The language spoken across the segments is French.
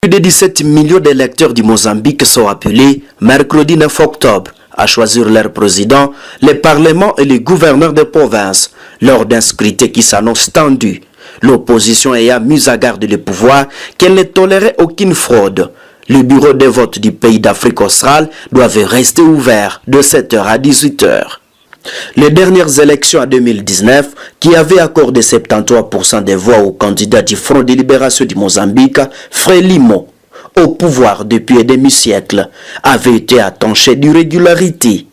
Plus de 17 millions d'électeurs du Mozambique sont appelés mercredi 9 octobre à choisir leur président, les parlements et les gouverneurs de province lors d'un scrutin qui s'annonce tendu. L'opposition ayant mis à garde le pouvoir qu'elle ne tolérait aucune fraude. Le bureau de vote du pays d'Afrique australe doivent rester ouvert de 7h à 18h. Les dernières élections en 2019, qui avaient accordé 73% des voix au candidat du Front de libération du Mozambique, Frelimo, au pouvoir depuis un demi-siècle, avaient été attachées d'irrégularité.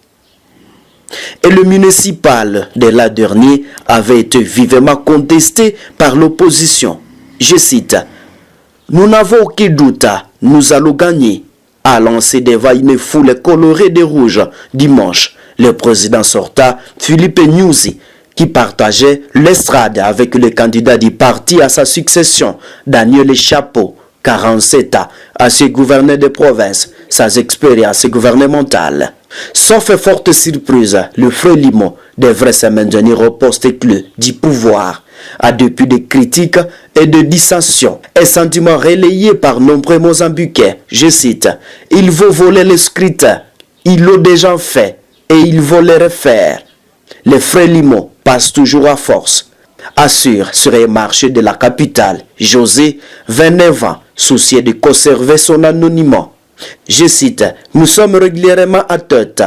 Et le municipal de l'an dernier avait été vivement contesté par l'opposition. Je cite, « Nous n'avons aucun doute, nous allons gagner », a lancé devant une foule colorée de rouge dimanche. Le président sortant, Philippe Nyusi, qui partageait l'estrade avec le candidat du parti à sa succession, Daniel Chapo, 47 ans, ancien gouverneur de province, sans expérience gouvernementale. Sauf forte surprise, le Frelimo devrait se maintenir au poste clé du pouvoir, à dépit de critiques et de dissensions. Un sentiment relayé par nombreux Mozambicains. Je cite, « Il veut voler le scrutin, il l'a déjà fait. Et il va le refaire. » Le Frelimo passe toujours à force, assure sur un marché de la capitale José, 29 ans, soucieux de conserver son anonymat. Je cite, « Nous sommes régulièrement à tête. »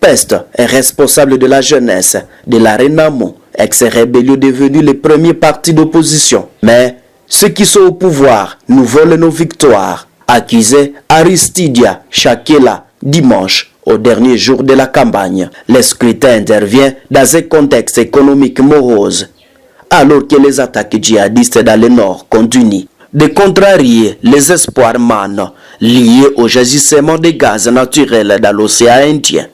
Peste est responsable de la jeunesse de la Renamo, ex-rébellion devenu le premier parti d'opposition. Mais ceux qui sont au pouvoir nous volent nos victoires, accusait Aristidia Shakela dimanche, au dernier jour de la campagne. Le scrutin intervient dans un contexte économique morose, alors que les attaques djihadistes dans le nord continuent de contrarier les espoirs liés au gisement de gaz naturel dans l'océan Indien.